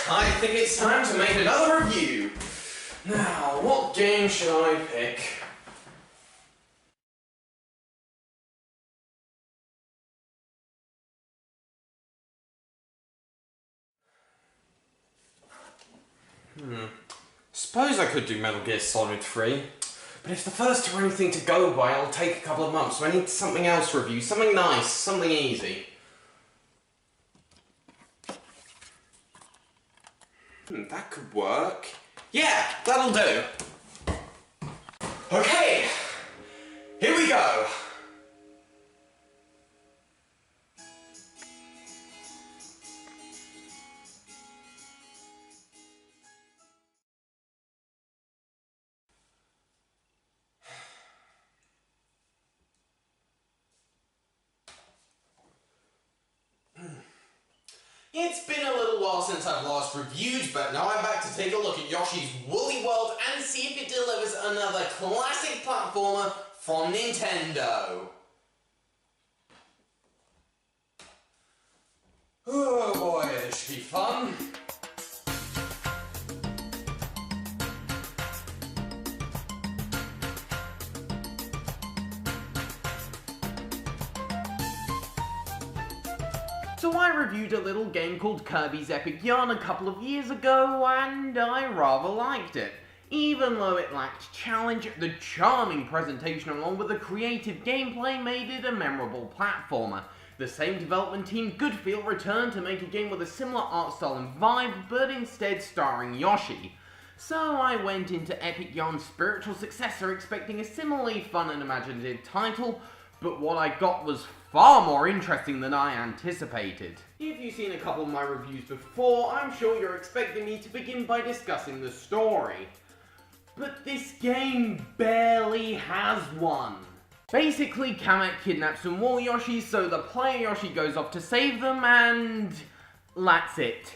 I think it's time to make another review. Now, what game should I pick? Suppose I could do Metal Gear Solid 3, but if the first two are anything to go by, it'll take a couple of months, so I need something else to review, something nice, something easy. That could work. Yeah, that'll do. Okay, here we go. It's been a little while since I've last reviewed, but now I'm back to take a look at Yoshi's Woolly World and see if it delivers another classic platformer from Nintendo. Oh boy, this should be fun. So I reviewed a little game called Kirby's Epic Yarn a couple of years ago, and I rather liked it. Even though it lacked challenge, the charming presentation along with the creative gameplay made it a memorable platformer. The same development team, Goodfeel, returned to make a game with a similar art style and vibe, but instead starring Yoshi. So I went into Epic Yarn's spiritual successor expecting a similarly fun and imaginative title, but what I got was far more interesting than I anticipated. If you've seen a couple of my reviews before, I'm sure you're expecting me to begin by discussing the story. But this game barely has one. Basically, Kamek kidnaps some more Yoshis, so the player Yoshi goes off to save them, and that's it.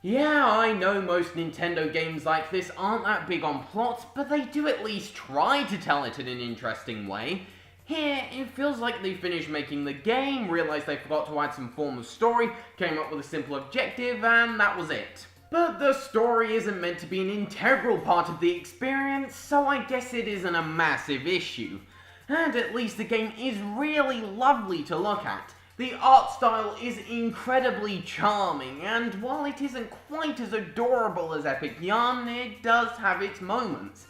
Yeah, I know most Nintendo games like this aren't that big on plots, but they do at least try to tell it in an interesting way. Here, it feels like they finished making the game, realised they forgot to add some form of story, came up with a simple objective, and that was it. But the story isn't meant to be an integral part of the experience, so I guess it isn't a massive issue. And at least the game is really lovely to look at. The art style is incredibly charming, and while it isn't quite as adorable as Epic Yarn, it does have its moments.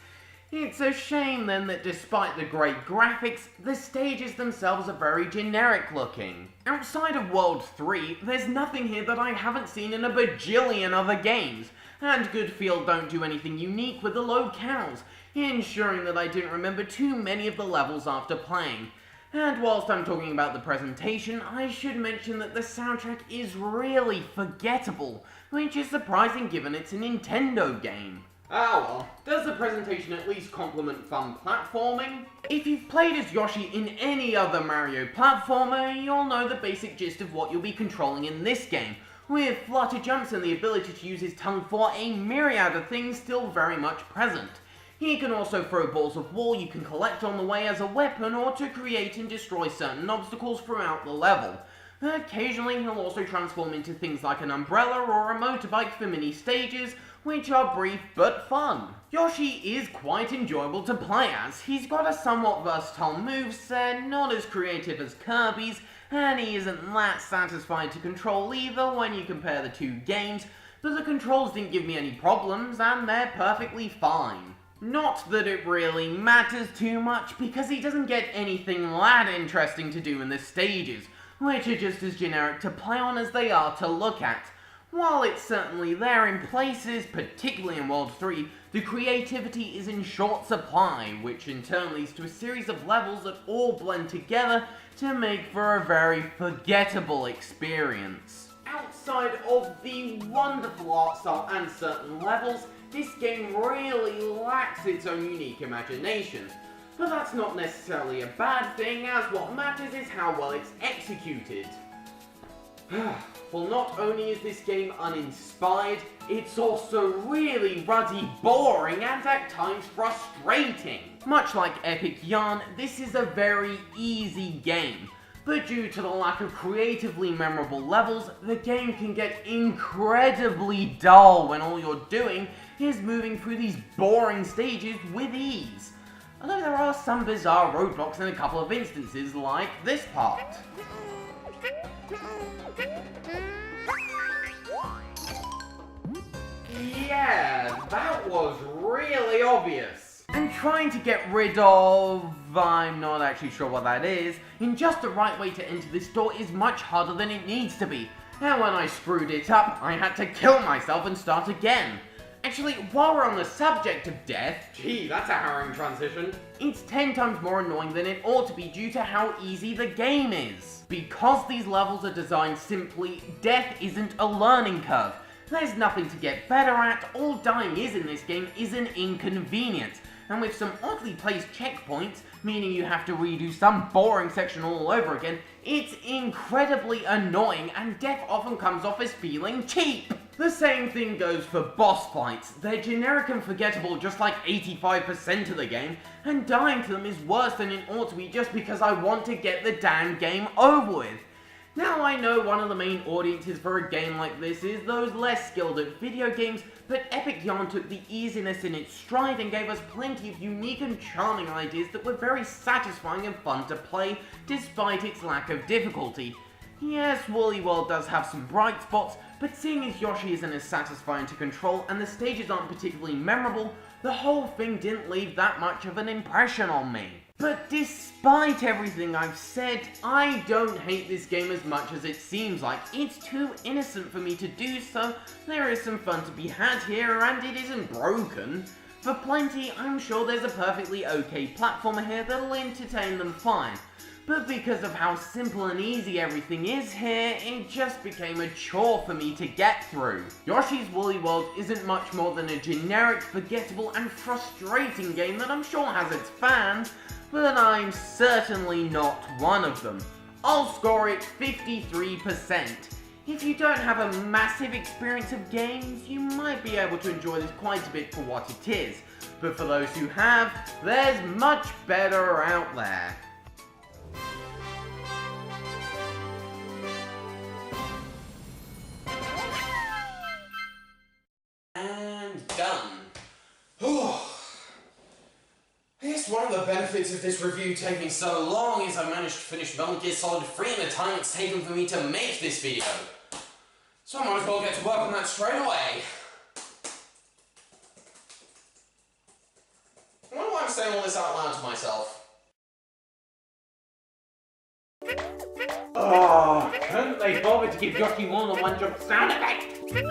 It's a shame then that despite the great graphics, the stages themselves are very generic looking. Outside of World 3, there's nothing here that I haven't seen in a bajillion other games, and Goodfeel don't do anything unique with the locales, ensuring that I didn't remember too many of the levels after playing. And whilst I'm talking about the presentation, I should mention that the soundtrack is really forgettable, which is surprising given it's a Nintendo game. Ah well, does the presentation at least complement fun platforming? If you've played as Yoshi in any other Mario platformer, you'll know the basic gist of what you'll be controlling in this game, with flutter jumps and the ability to use his tongue for a myriad of things still very much present. He can also throw balls of wool you can collect on the way as a weapon or to create and destroy certain obstacles throughout the level. Occasionally he'll also transform into things like an umbrella or a motorbike for mini stages, which are brief but fun. Yoshi is quite enjoyable to play as. He's got a somewhat versatile moveset, not as creative as Kirby's, and he isn't that satisfying to control either when you compare the two games, but the controls didn't give me any problems and they're perfectly fine. Not that it really matters too much, because he doesn't get anything that interesting to do in the stages, which are just as generic to play on as they are to look at. While it's certainly there in places, particularly in World 3, the creativity is in short supply, which in turn leads to a series of levels that all blend together to make for a very forgettable experience. Outside of the wonderful art style and certain levels, this game really lacks its own unique imagination. But that's not necessarily a bad thing, as what matters is how well it's executed. Well, not only is this game uninspired, it's also really ruddy, boring, and at times frustrating. Much like Epic Yarn, this is a very easy game. but due to the lack of creatively memorable levels, the game can get incredibly dull when all you're doing is moving through these boring stages with ease. Although there are some bizarre roadblocks in a couple of instances, like this part. Yeah, that was really obvious. And trying to get rid of... I'm not actually sure what that is, in just the right way to enter this door is much harder than it needs to be. And when I screwed it up, I had to kill myself and start again. Actually, while we're on the subject of death... Gee, that's a harrowing transition. It's 10 times more annoying than it ought to be due to how easy the game is. Because these levels are designed simply, death isn't a learning curve. There's nothing to get better at, all dying is in this game is an inconvenience. And with some oddly placed checkpoints, meaning you have to redo some boring section all over again, it's incredibly annoying and death often comes off as feeling cheap. The same thing goes for boss fights. They're generic and forgettable just like 85% of the game, and dying to them is worse than it ought to be just because I want to get the damn game over with. Now I know one of the main audiences for a game like this is those less skilled at video games, but Epic Yarn took the easiness in its stride and gave us plenty of unique and charming ideas that were very satisfying and fun to play, despite its lack of difficulty. Yes, Woolly World does have some bright spots, but seeing as Yoshi isn't as satisfying to control and the stages aren't particularly memorable, the whole thing didn't leave that much of an impression on me. But despite everything I've said, I don't hate this game as much as it seems like. It's too innocent for me to do so, there is some fun to be had here, and it isn't broken. For plenty, I'm sure there's a perfectly okay platformer here that'll entertain them fine. But because of how simple and easy everything is here, it just became a chore for me to get through. Yoshi's Woolly World isn't much more than a generic, forgettable and frustrating game that I'm sure has its fans, but I'm certainly not one of them. I'll score it 53%. If you don't have a massive experience of games, you might be able to enjoy this quite a bit for what it is. But for those who have, there's much better out there. And done. I guess one of the benefits of this review taking so long is I managed to finish Metal Gear Solid 3 in the time it's taken for me to make this video. So I might as well get to work on that straight away. I wonder why I'm saying all this out loud to myself. Oh, couldn't they bother to give Yoshi more than one jump sound effect?